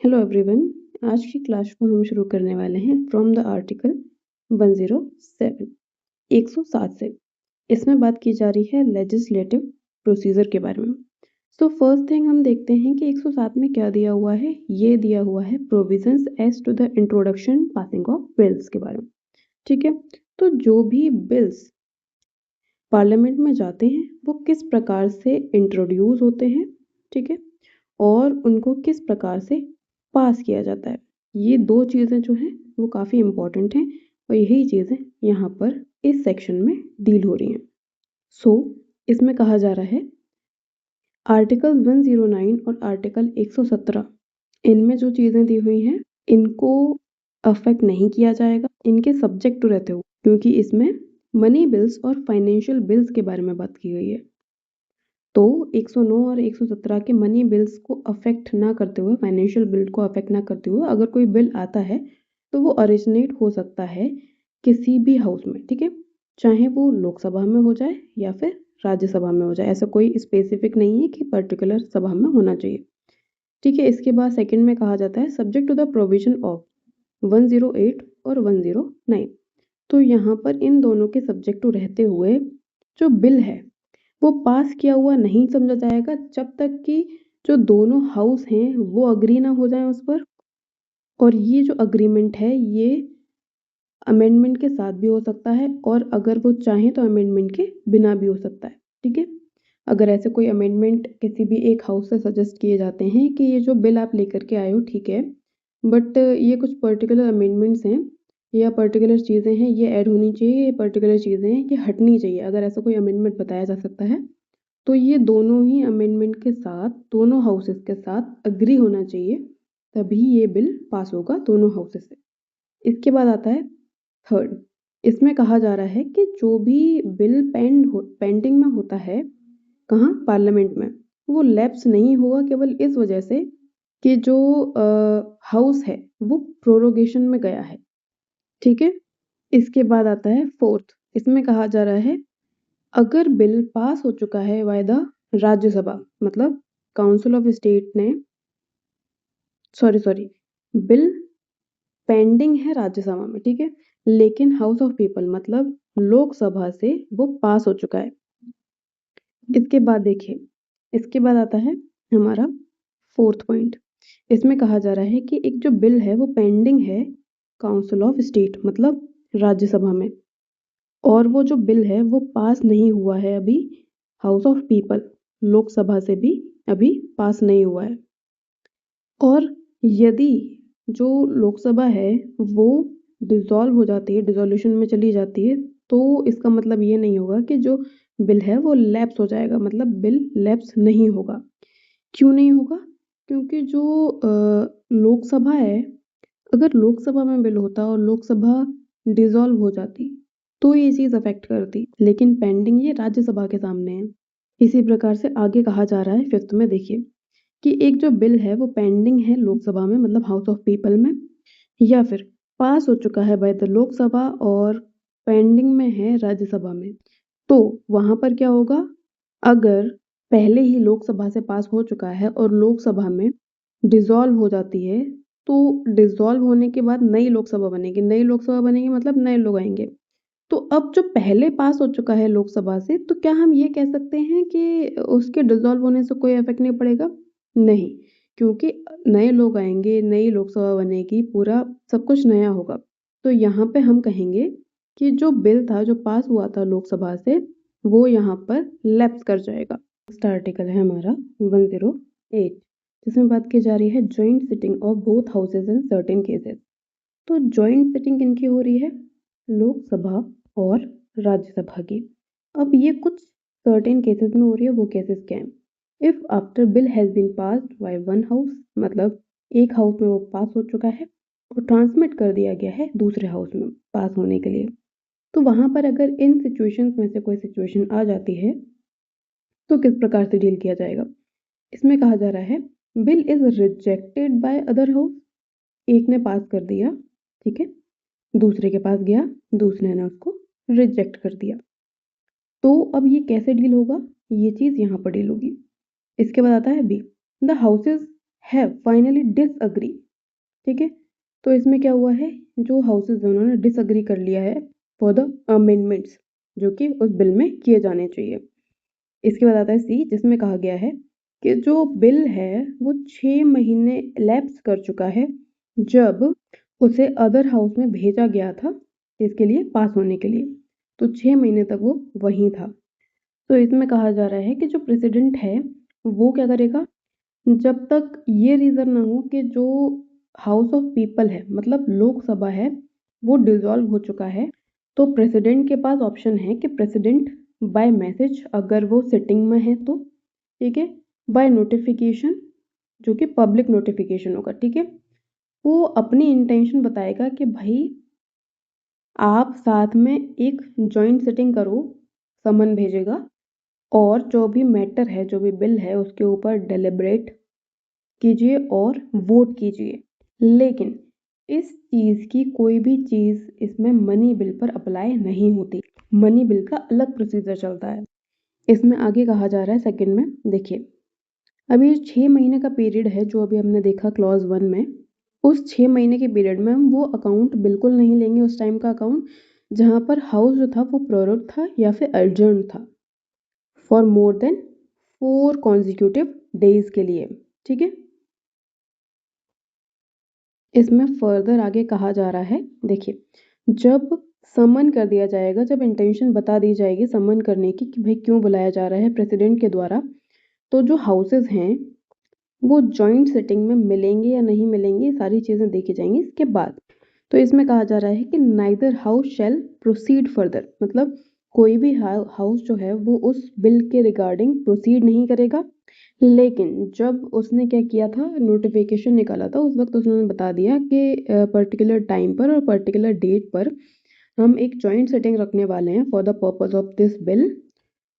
Hello everyone. आज की class को हम शुरू करने वाले हैं फ्रॉम द आर्टिकल 107 107 से। इसमें बात की जा रही है लेजिस्लेटिव प्रोसीजर के बारे में। सो फर्स्ट थिंग हम देखते हैं कि 107 में क्या दिया हुआ है। ये दिया हुआ है provisions as to the introduction passing of bills के बारे में। ठीक है, तो जो भी बिल्स पार्लियामेंट में जाते हैं वो किस प्रकार से इंट्रोड्यूस होते हैं, ठीक है, और उनको किस प्रकार से पास किया जाता है। ये दो चीज़ें जो हैं वो काफ़ी इम्पॉर्टेंट हैं और यही चीज़ें यहाँ पर इस सेक्शन में डील हो रही हैं। सो इसमें कहा जा रहा है आर्टिकल 109 और आर्टिकल 117, इनमें जो चीज़ें दी हुई हैं इनको अफेक्ट नहीं किया जाएगा, इनके सब्जेक्ट टू रहते हो, क्योंकि इसमें मनी बिल्स और फाइनेंशियल बिल्स के बारे में बात की गई है। तो 109 और 117 के मनी बिल्स को अफेक्ट ना करते हुए, फाइनेंशियल बिल को अफेक्ट ना करते हुए अगर कोई बिल आता है तो वो ओरिजिनेट हो सकता है किसी भी हाउस में, ठीक है, चाहे वो लोकसभा में हो जाए या फिर राज्यसभा में हो जाए। ऐसा कोई स्पेसिफिक नहीं है कि पर्टिकुलर सभा में होना चाहिए, ठीक है। इसके बाद सेकंड में कहा जाता है subject to the provision of 108 और 109। तो यहाँ पर इन दोनों के सब्जेक्ट टू रहते हुए जो बिल है वो पास किया हुआ नहीं समझा जाएगा जब तक कि जो दोनों हाउस हैं वो अग्री ना हो जाएं उस पर। और ये जो अग्रीमेंट है ये अमेंडमेंट के साथ भी हो सकता है और अगर वो चाहें तो अमेंडमेंट के बिना भी हो सकता है, ठीक है। अगर ऐसे कोई अमेंडमेंट किसी भी एक हाउस से सजेस्ट किए जाते हैं कि ये जो बिल आप लेकर के आए हो ठीक है, बट ये कुछ पर्टिकुलर अमेंडमेंट्स हैं या पर्टिकुलर चीज़ें हैं, ये ऐड होनी चाहिए, ये पर्टिकुलर चीज़ें हैं, ये हटनी चाहिए, अगर ऐसा कोई अमेंडमेंट बताया जा सकता है तो ये दोनों ही अमेंडमेंट के साथ, दोनों हाउसेस के साथ अग्री होना चाहिए, तभी ये बिल पास होगा दोनों हाउसेस से। इसके बाद आता है थर्ड। इसमें कहा जा रहा है कि जो भी बिल पेंडिंग में होता है कहाँ, पार्लियामेंट में, वो लैप्स नहीं होगा केवल इस वजह से कि जो हाउस है वो प्रोरोगेशन में गया है, ठीक है। इसके बाद आता है फोर्थ। इसमें कहा जा रहा है अगर बिल पास हो चुका है बाय द राज्यसभा, मतलब काउंसिल ऑफ स्टेट ने, सॉरी बिल पेंडिंग है राज्यसभा में, ठीक है, लेकिन हाउस ऑफ पीपल मतलब लोकसभा से वो पास हो चुका है। इसके बाद देखिए, इसके बाद आता है हमारा फोर्थ पॉइंट। इसमें कहा जा रहा है कि एक जो बिल है वो पेंडिंग है काउंसिल ऑफ स्टेट मतलब राज्यसभा में, और वो जो बिल है वो पास नहीं हुआ है अभी हाउस ऑफ पीपल, लोकसभा से भी अभी पास नहीं हुआ है। और यदि जो लोकसभा है वो डिसॉल्व हो जाती है, डिसोल्यूशन में चली जाती है, तो इसका मतलब ये नहीं होगा कि जो बिल है वो लैप्स हो जाएगा, मतलब बिल लैप्स नहीं होगा। क्यों नहीं होगा? क्योंकि जो लोकसभा है, अगर लोकसभा में बिल होता और लोकसभा डिसॉल्व हो जाती तो ये चीज़ अफेक्ट करती, लेकिन पेंडिंग ये राज्यसभा के सामने है। इसी प्रकार से आगे कहा जा रहा है फिफ्थ में, देखिए कि एक जो बिल है वो पेंडिंग है लोकसभा में मतलब हाउस ऑफ पीपल में, या फिर पास हो चुका है बाय द लोकसभा और पेंडिंग में है राज्यसभा में, तो वहां पर क्या होगा, अगर पहले ही लोकसभा से पास हो चुका है और लोकसभा में डिसॉल्व हो जाती है, तो डिसॉल्व होने के बाद नई लोकसभा बनेगी, नई लोकसभा बनेगी मतलब नए लोग आएंगे। तो अब जो पहले पास हो चुका है लोकसभा से, तो क्या हम ये कह सकते हैं कि उसके डिसॉल्व होने से कोई इफेक्ट नहीं पड़ेगा? नहीं, क्योंकि नए लोग आएंगे, नई लोकसभा बनेगी, पूरा सब कुछ नया होगा। तो यहाँ पे हम कहेंगे कि जो बिल था जो पास हुआ था लोकसभा से वो यहाँ पर लैप्स कर जाएगा। नेक्स्ट आर्टिकल है हमारा 108, जिसमें बात की जा रही है joint sitting of both houses in certain cases. तो जॉइंट सिटिंग किनकी हो रही है? लोकसभा और राज्यसभा की। अब ये कुछ सर्टेन केसेस में हो रही है, वो केसेस क्या हैं? If after bill has been passed by one house, मतलब एक हाउस में वो पास हो चुका है और ट्रांसमिट कर दिया गया है दूसरे हाउस में पास होने के लिए, तो वहां पर अगर इन सिचुएशंस में से कोई सिचुएशन आ जाती है तो किस प्रकार से डील किया जाएगा? इसमें कहा जा रहा है bill is rejected by other house. एक ने पास कर दिया, ठीक है, दूसरे के पास गया, दूसरे ने उसको रिजेक्ट कर दिया, तो अब ये कैसे डील होगा? ये चीज यहाँ पर डील होगी। इसके बाद आता है B, the houses have finally disagree. ठीक है, तो इसमें क्या हुआ है, जो हाउसेज हैं उन्होंने डिसअग्री कर लिया है फॉर द अमेंडमेंट्स जो कि उस बिल में किए जाने चाहिए। इसके बाद आता है सी, जिसमें कहा गया है कि जो बिल है वो 6 महीने लैप्स कर चुका है जब उसे अदर हाउस में भेजा गया था इसके लिए पास होने के लिए, तो 6 महीने तक वो वहीं था। तो इसमें कहा जा रहा है कि जो प्रेसिडेंट है वो क्या करेगा, जब तक ये रीज़न ना हो कि जो हाउस ऑफ पीपल है मतलब लोकसभा है वो डिसॉल्व हो चुका है, तो प्रेसिडेंट के पास ऑप्शन है कि प्रेसिडेंट बाय मैसेज अगर वो सिटिंग में है तो, ठीक है, बाय नोटिफिकेशन जो कि पब्लिक नोटिफिकेशन होगा, ठीक है, वो अपनी इंटेंशन बताएगा कि भाई आप साथ में एक जॉइंट सिटिंग करो, समन भेजेगा और जो भी मैटर है जो भी बिल है उसके ऊपर डेलिब्रेट कीजिए और वोट कीजिए। लेकिन इस चीज़ की कोई भी चीज़ इसमें मनी बिल पर अप्लाई नहीं होती, मनी बिल का अलग प्रोसीजर चलता है। इसमें आगे कहा जा रहा है सेकंड में, देखिए अभी 6 महीने का पीरियड है जो अभी हमने देखा क्लॉज 1 में, उस 6 महीने के पीरियड में हम वो अकाउंट बिल्कुल नहीं लेंगे, उस टाइम का अकाउंट जहाँ पर हाउस जो था वो प्रोरोग था या फिर अर्जेंट था for more than 4 consecutive days के लिए, ठीक है। इसमें फर्दर आगे कहा जा रहा है, देखिए जब समन कर दिया जाएगा, जब इंटेंशन बता दी जाएगी समन करने की कि भाई क्यों बुलाया जा रहा है प्रेसिडेंट के द्वारा, तो जो हाउसेस हैं वो जॉइंट सिटिंग में मिलेंगे या नहीं मिलेंगे, सारी चीज़ें देखी जाएंगी इसके बाद। तो इसमें कहा जा रहा है कि नाइदर हाउस शैल प्रोसीड फर्दर, मतलब कोई भी हाउस जो है वो उस बिल के रिगार्डिंग प्रोसीड नहीं करेगा। लेकिन जब उसने क्या किया था, नोटिफिकेशन निकाला था, उस वक्त उसने बता दिया कि पर्टिकुलर टाइम पर और पर्टिकुलर डेट पर हम एक जॉइंट सिटिंग रखने वाले हैं for the purpose of this bill.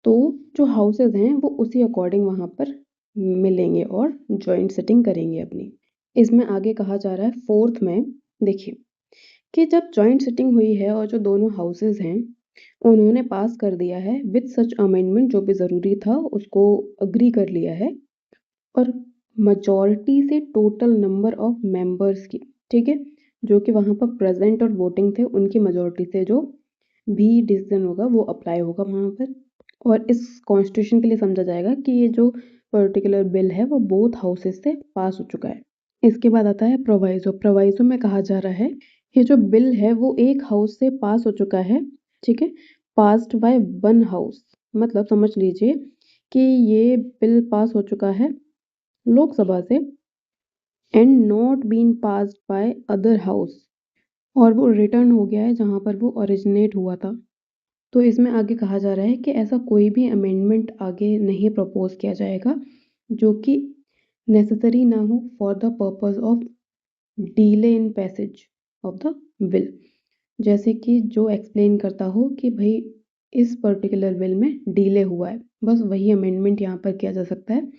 तो जो हाउसेज हैं वो उसी अकॉर्डिंग वहाँ पर मिलेंगे और जॉइंट सिटिंग करेंगे अपनी। इसमें आगे कहा जा रहा है फोर्थ में, देखिए कि जब जॉइंट सिटिंग हुई है और जो दोनों हाउसेज हैं उन्होंने पास कर दिया है विद सच अमेंडमेंट, जो भी ज़रूरी था उसको अग्री कर लिया है और majority से टोटल नंबर ऑफ मेंबर्स की, ठीक है, जो कि वहाँ पर प्रेजेंट और वोटिंग थे उनकी मेजोरिटी से जो भी डिसीजन होगा वो अप्लाई होगा वहाँ पर। और इस कॉन्स्टिट्यूशन के लिए समझा जाएगा कि ये जो पर्टिकुलर बिल है वो बोथ हाउसेस से पास हो चुका है। इसके बाद आता है प्रोवाइजो। प्रोवाइजो में कहा जा रहा है ये जो बिल है वो एक हाउस से पास हो चुका है, ठीक है, पास्ड बाय वन हाउस, मतलब समझ लीजिए कि ये बिल पास हो चुका है लोकसभा से and not been passed by other house, और वो रिटर्न हो गया है जहाँ पर वो ओरिजिनेट हुआ था। तो इसमें आगे कहा जा रहा है कि ऐसा कोई भी अमेंडमेंट आगे नहीं प्रपोज किया जाएगा जो कि नेसेसरी ना हो for the purpose of delay in passage of the bill, जैसे कि जो एक्सप्लेन करता हो कि भाई इस पर्टिकुलर बिल में डिले हुआ है, बस वही अमेंडमेंट यहाँ पर किया जा सकता है,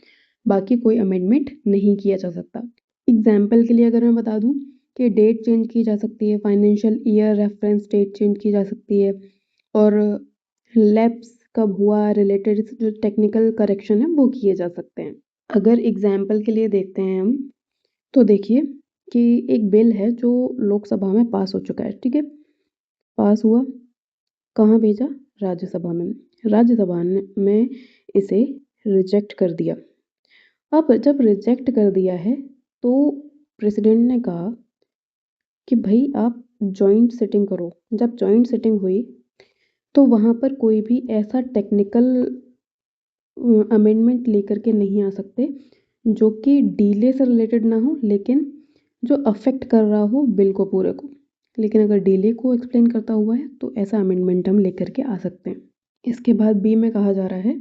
बाकी कोई अमेंडमेंट नहीं किया जा सकता। एग्जाम्पल के लिए अगर मैं बता दूँ कि डेट चेंज की जा सकती है, financial year reference date change की जा सकती है और लैप्स कब हुआ रिलेटेड जो टेक्निकल करेक्शन है वो किए जा सकते हैं। अगर एग्जाम्पल के लिए देखते हैं हम, तो देखिए कि एक बिल है जो लोकसभा में पास हो चुका है, ठीक है, पास हुआ, कहाँ भेजा, राज्यसभा में, राज्यसभा में इसे रिजेक्ट कर दिया। अब जब रिजेक्ट कर दिया है तो प्रेसिडेंट ने कहा कि भाई आप जॉइंट सिटिंग करो। जब जॉइंट सिटिंग हुई तो वहाँ पर कोई भी ऐसा टेक्निकल अमेंडमेंट लेकर के नहीं आ सकते जो कि डीले से रिलेटेड ना हो लेकिन जो अफेक्ट कर रहा हो बिल को पूरे को, लेकिन अगर डीले को एक्सप्लेन करता हुआ है तो ऐसा अमेंडमेंट हम लेकर के आ सकते हैं। इसके बाद बी में कहा जा रहा है,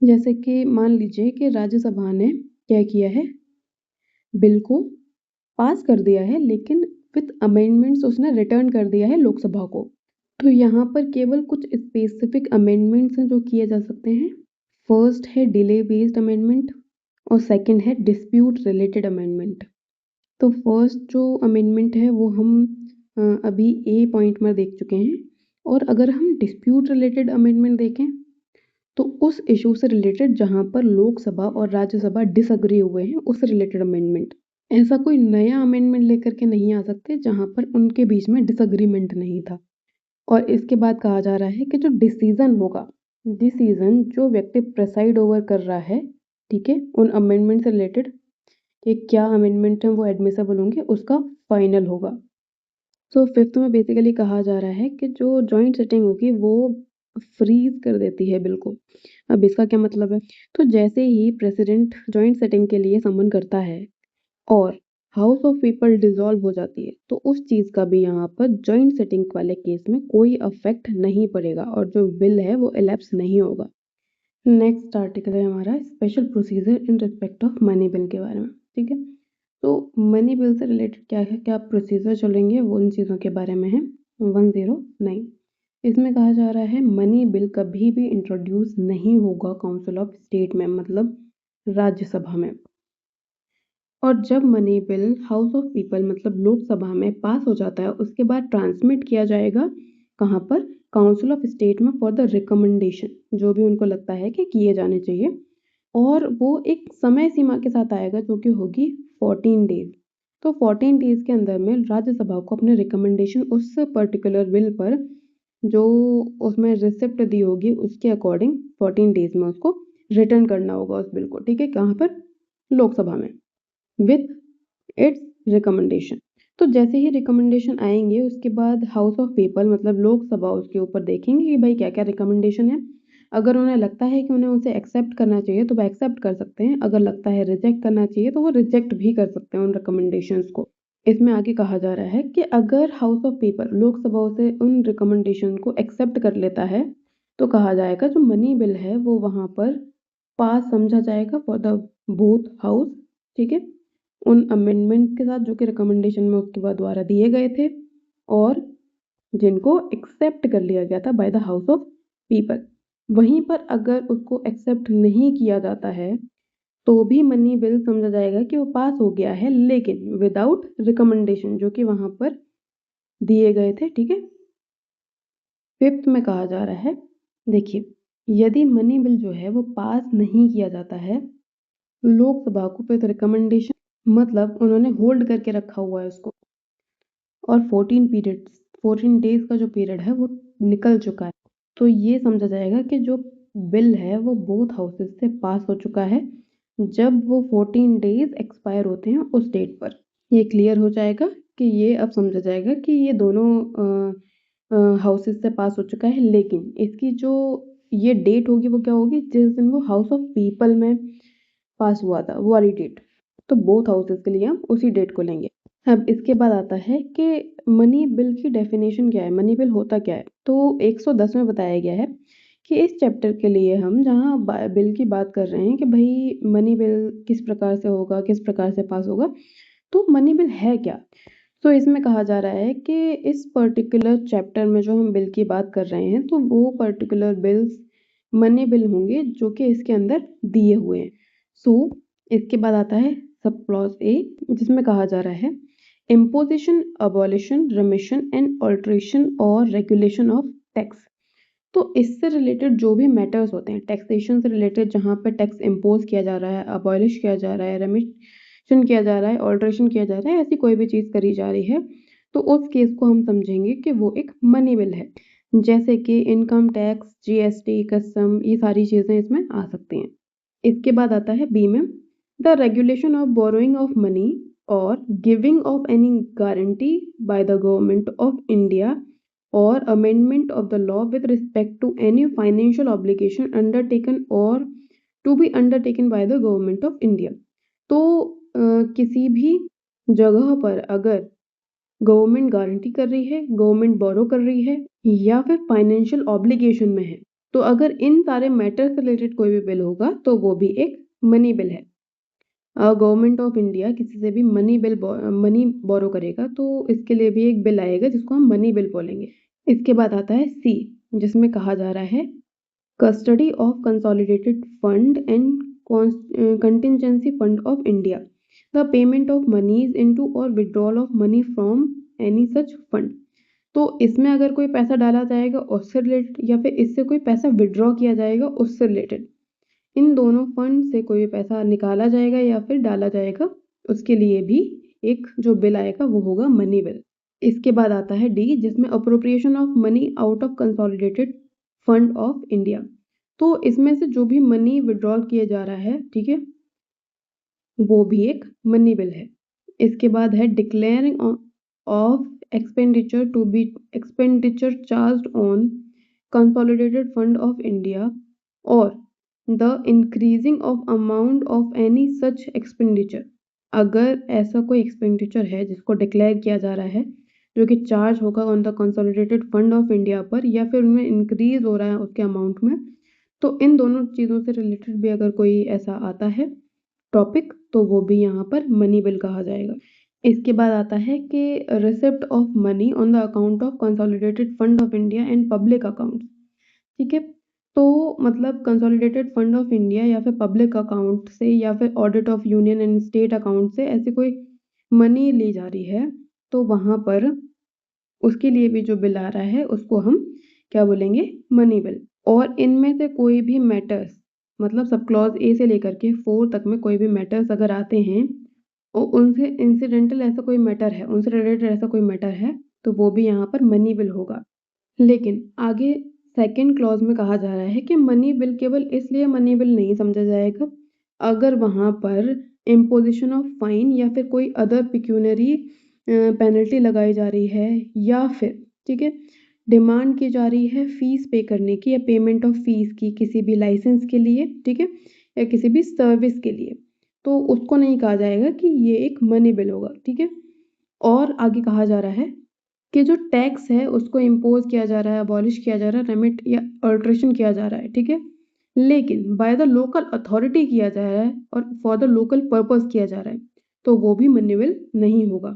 जैसे कि मान लीजिए कि राज्यसभा ने क्या किया है, बिल को पास कर दिया है लेकिन विथ अमेंडमेंट्स उसने रिटर्न कर दिया है लोकसभा को। तो यहाँ पर केवल कुछ स्पेसिफिक अमेंडमेंट्स हैं जो किए जा सकते हैं। फर्स्ट है डिले बेस्ड अमेंडमेंट और सेकंड है डिस्प्यूट रिलेटेड अमेंडमेंट। तो फर्स्ट जो अमेंडमेंट है वो हम अभी ए पॉइंट में देख चुके हैं, और अगर हम डिस्प्यूट रिलेटेड अमेंडमेंट देखें तो उस इशू से रिलेटेड जहाँ पर लोकसभा और राज्यसभा डिसएग्री हुए हैं उससे रिलेटेड अमेंडमेंट। ऐसा कोई नया अमेंडमेंट लेकर के नहीं आ सकते जहाँ पर उनके बीच में डिसएग्रीमेंट नहीं था। और इसके बाद कहा जा रहा है कि जो डिसीजन होगा, डिसीजन जो व्यक्ति प्रेसाइड ओवर कर रहा है, ठीक है, उन अमेंडमेंट से रिलेटेड कि क्या अमेंडमेंट है वो एडमिसेबल होंगे, उसका फाइनल होगा। तो फिफ्थ में बेसिकली कहा जा रहा है कि जो जॉइंट सिटिंग होगी वो फ्रीज कर देती है बिल को। अब इसका क्या मतलब है? तो जैसे ही प्रेसिडेंट जॉइंट सिटिंग के लिए समन करता है और हाउस ऑफ पीपल डिसॉल्व हो जाती है, तो उस चीज़ का भी यहाँ पर जॉइंट सिटिंग वाले केस में कोई अफेक्ट नहीं पड़ेगा और जो बिल है वो इलेप्स नहीं होगा। नेक्स्ट आर्टिकल है हमारा special procedure in respect of money bill के बारे में, ठीक है। तो मनी बिल से रिलेटेड क्या है, क्या प्रोसीजर चलेंगे, वो उन चीज़ों के बारे में है। 109 इसमें कहा जा रहा है मनी बिल कभी भी इंट्रोड्यूस नहीं होगा काउंसिल ऑफ स्टेट में, मतलब राज्यसभा में। और जब money bill house of people मतलब लोकसभा में पास हो जाता है उसके बाद ट्रांसमिट किया जाएगा कहाँ पर, काउंसिल ऑफ स्टेट में फॉर द रिकमेंडेशन, जो भी उनको लगता है कि किए जाने चाहिए। और वो एक समय सीमा के साथ आएगा जो कि होगी 14 डेज। तो 14 डेज के अंदर में राज्यसभा को अपने रिकमेंडेशन उस पर्टिकुलर बिल पर जो उसमें रिसिप्ट दी होगी उसके अकॉर्डिंग 14 डेज में उसको रिटर्न करना होगा उस बिल को, ठीक है, कहाँ पर, लोकसभा में, विथ इट्स रिकमेंडेशन। तो जैसे ही रिकमेंडेशन आएंगे उसके बाद हाउस ऑफ पीपल मतलब लोकसभा उसके ऊपर देखेंगे कि भाई क्या क्या रिकमेंडेशन है। अगर उन्हें लगता है कि उन्हें उसे एक्सेप्ट करना चाहिए तो वो एक्सेप्ट कर सकते हैं, अगर लगता है रिजेक्ट करना चाहिए तो वो रिजेक्ट भी कर सकते हैं उन रिकमेंडेशंस को। इसमें आगे कहा जा रहा है कि अगर हाउस ऑफ पीपल लोकसभा से उन रिकमेंडेशन को एक्सेप्ट कर लेता है तो कहा जाएगा जो मनी बिल है वो वहां पर पास समझा जाएगा फॉर द बोथ हाउस, ठीक है, उन अमेंडमेंट के साथ जो कि रिकमेंडेशन में उसके बाद द्वारा दिए गए थे और जिनको एक्सेप्ट कर लिया गया था by the house of people. वहीं पर अगर उसको एक्सेप्ट नहीं किया जाता है तो भी मनी बिल समझा जाएगा कि वो पास हो गया है लेकिन विदाउट रिकमेंडेशन जो कि वहां पर दिए गए थे, ठीक है। फिफ्थ में कहा जा रहा है, देखिए, यदि मनी बिल जो है वो पास नहीं किया जाता है लोकसभा को विद रिकमेंडेशन, मतलब उन्होंने होल्ड करके रखा हुआ है उसको और 14 डेज का जो पीरियड है वो निकल चुका है, तो ये समझा जाएगा कि जो बिल है वो बोथ हाउसेस से पास हो चुका है जब वो 14 डेज एक्सपायर होते हैं उस डेट पर। ये क्लियर हो जाएगा कि ये अब समझा जाएगा कि ये दोनों हाउसेस से पास हो चुका है, लेकिन इसकी जो ये डेट होगी वो क्या होगी, जिस दिन वो हाउस ऑफ पीपल में पास हुआ था वो वाली डेट। तो बोथ हाउसेस के लिए हम उसी डेट को लेंगे। अब इसके बाद आता है कि मनी बिल की डेफिनेशन क्या है, मनी बिल होता क्या है। तो 110 में बताया गया है कि इस चैप्टर के लिए हम जहाँ बिल की बात कर रहे हैं कि भाई मनी बिल किस प्रकार से होगा, किस प्रकार से पास होगा, तो मनी बिल है क्या। तो इसमें कहा जा रहा है कि इस पर्टिकुलर चैप्टर में जो हम बिल की बात कर रहे हैं तो वो पर्टिकुलर बिल्स मनी बिल होंगे जो कि इसके अंदर दिए हुए हैं। सो इसके बाद आता है सब क्लॉज ए जिसमें कहा जा रहा है imposition, abolition, remission and alteration और रेगुलेशन ऑफ टैक्स। तो इससे रिलेटेड जो भी मैटर्स होते हैं टैक्सेशन से रिलेटेड, जहाँ पे टैक्स इम्पोज किया जा रहा है, अबॉलिश किया जा रहा है, रेमिशन किया जा रहा है, ऑल्ट्रेशन किया जा रहा है, ऐसी कोई भी चीज़ करी जा रही है तो उस केस को हम समझेंगे कि वो एक मनी बिल है। जैसे कि इनकम टैक्स, जीएसटी, कस्टम, ये सारी चीज़ें इसमें आ सकती हैं। इसके बाद आता है बी में the regulation of borrowing of money और giving of any guarantee by the government of India or amendment of the law with respect to any financial obligation undertaken or to be undertaken by the government of India। तो किसी भी जगह पर अगर government guarantee कर रही है, government बोरो कर रही है या फिर फाइनेंशियल ऑब्लिगेशन में है, तो अगर इन सारे मैटर से रिलेटेड कोई भी बिल होगा तो वो भी एक मनी बिल है। गवर्नमेंट ऑफ इंडिया किसी से भी मनी बोरो करेगा तो इसके लिए भी एक बिल आएगा जिसको हम मनी बिल बोलेंगे। इसके बाद आता है सी जिसमें कहा जा रहा है custody of consolidated fund and contingency fund of India, the payment of monies into और withdrawal of money from any such fund. तो इसमें अगर कोई पैसा डाला जाएगा उससे रिलेटेड या फिर इससे कोई पैसा विड्रॉ किया जाएगा उससे रिलेटेड, इन दोनों फंड से कोई पैसा निकाला जाएगा या फिर डाला जाएगा, उसके लिए भी एक जो बिल आएगा वो होगा मनी बिल। इसके बाद आता है डी, जिसमें appropriation of money out of consolidated fund of India. तो इसमें से जो भी मनी विड्रॉल किया जा रहा है, ठीक है, वो भी एक मनी बिल है। इसके बाद है declaring of expenditure to be expenditure charged on consolidated fund of India और the increasing of amount of any such expenditure. अगर ऐसा कोई एक्सपेंडिचर है जिसको डिक्लेयर किया जा रहा है जो कि चार्ज होगा on the consolidated fund of India पर, या फिर उनमें इंक्रीज हो रहा है उसके अमाउंट में, तो इन दोनों चीज़ों से रिलेटेड भी अगर कोई ऐसा आता है टॉपिक, तो वो भी यहाँ पर मनी बिल कहा जाएगा। इसके बाद आता है कि receipt of money on the account of consolidated fund of India and public accounts. ठीक है, तो मतलब कंसोलिडेटेड फंड ऑफ इंडिया या फिर पब्लिक अकाउंट से या फिर audit of union and state account से ऐसी कोई मनी ली जा रही है, तो वहाँ पर उसके लिए भी जो बिल आ रहा है उसको हम क्या बोलेंगे, मनी बिल। और इनमें से कोई भी मैटर्स, मतलब सब क्लॉज ए से लेकर के 4 तक में कोई भी मैटर्स अगर आते हैं और उनसे इंसिडेंटल ऐसा कोई मैटर है, उनसे रिलेटेड ऐसा कोई मैटर है, तो वो भी यहाँ पर मनी बिल होगा। लेकिन आगे सेकंड क्लॉज में कहा जा रहा है कि मनी बिल केवल इसलिए मनी बिल नहीं समझा जाएगा अगर वहाँ पर इम्पोजिशन ऑफ फाइन या फिर कोई अदर पिक्यूनरी पेनल्टी लगाई जा रही है, या फिर ठीक है डिमांड की जा रही है फीस पे करने की या पेमेंट ऑफ फीस की किसी भी लाइसेंस के लिए, ठीक है, या किसी भी सर्विस के लिए, तो उसको नहीं कहा जाएगा कि ये एक मनी बिल होगा। ठीक है, और आगे कहा जा रहा है कि जो टैक्स है उसको इम्पोज किया जा रहा है, अबॉलिश किया जा रहा है, रेमिट या अल्ट्रेशन किया जा रहा है, ठीक है, लेकिन बाय द लोकल अथॉरिटी किया जा रहा है और फॉर द लोकल पर्पस किया जा रहा है, तो वो भी मनी बिल नहीं होगा।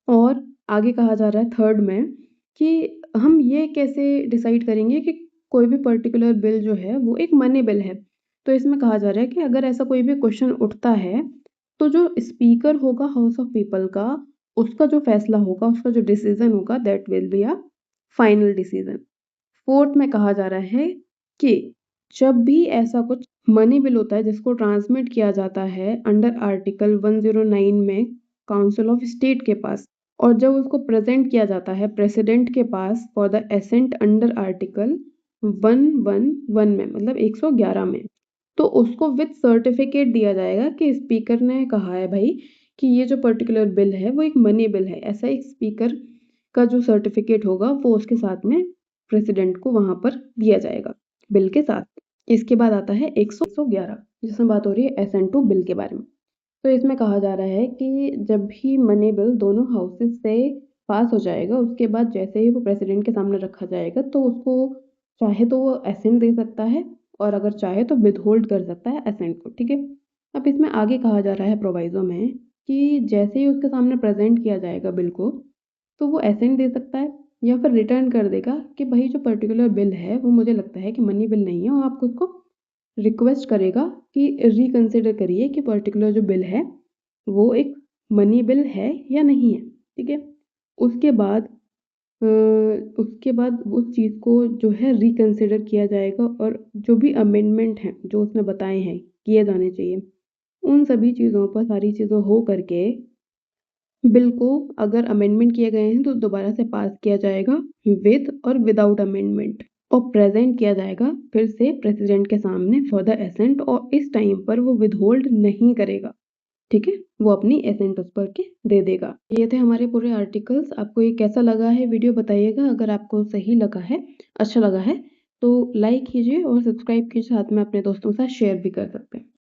और आगे कहा जा रहा है थर्ड में कि हम ये कैसे डिसाइड करेंगे कि कोई भी पर्टिकुलर बिल जो है वो एक मनी बिल है। तो इसमें कहा जा रहा है कि अगर ऐसा कोई भी क्वेश्चन उठता है तो जो स्पीकर होगा हाउस ऑफ पीपल का, उसका जो फैसला होगा, उसका जो डिसीजन होगा, that will be a final decision. Fourth में कहा जा रहा है कि जब भी ऐसा कुछ मनी बिल होता है जिसको ट्रांसमिट किया जाता है अंडर आर्टिकल 109 में काउंसिल ऑफ स्टेट के पास, और जब उसको प्रेजेंट किया जाता है प्रेसिडेंट के पास for the assent under article 111 में, मतलब 111 में, तो उसको विद सर्टिफिकेट दिया जाएगा कि स्पीकर ने कहा है भाई कि ये जो पर्टिकुलर बिल है वो एक मनी बिल है। ऐसा एक स्पीकर का जो सर्टिफिकेट होगा वो उसके साथ में प्रेसिडेंट को वहां पर दिया जाएगा बिल के साथ। इसके बाद आता है 111 जिसमें बात हो रही है एसेंट बिल के बारे में। तो इसमें कहा जा रहा है कि जब भी मनी बिल दोनों हाउसेस से पास हो जाएगा उसके बाद जैसे ही वो प्रेसिडेंट के सामने रखा जाएगा तो उसको चाहे तो वो एसेंट दे सकता है और अगर चाहे तो विदहोल्ड कर सकता है एसेंट को। ठीक है, अब इसमें आगे कहा जा रहा है प्रोवाइजो में कि जैसे ही उसके सामने प्रेजेंट किया जाएगा बिल को, तो वो एसेंट दे सकता है या फिर रिटर्न कर देगा कि भाई जो पर्टिकुलर बिल है वो मुझे लगता है कि मनी बिल नहीं है, और आपको उसको रिक्वेस्ट करेगा कि रिकंसिडर करिए कि पर्टिकुलर जो बिल है वो एक मनी बिल है या नहीं है। ठीक है, उसके बाद उस चीज़ को जो है रिकंसिडर किया जाएगा और जो भी अमेंडमेंट हैं जो उसने बताए हैं किए जाने चाहिए, उन सभी चीज़ों पर सारी चीज़ें हो करके बिल को अगर अमेंडमेंट किए गए हैं तो दोबारा से पास किया जाएगा विद और विदाउट अमेंडमेंट, और प्रेजेंट किया जाएगा फिर से प्रेसिडेंट के सामने फॉर द एसेंट, और इस टाइम पर वो विदहोल्ड नहीं करेगा। ठीक है, वो अपनी एसेंट उस पर के दे देगा। ये थे हमारे पूरे आर्टिकल्स। आपको ये कैसा लगा है वीडियो बताइएगा। अगर आपको सही लगा है, अच्छा लगा है, तो लाइक कीजिए और सब्सक्राइब कीजिए, साथ में अपने दोस्तों के साथ शेयर भी कर सकते हैं।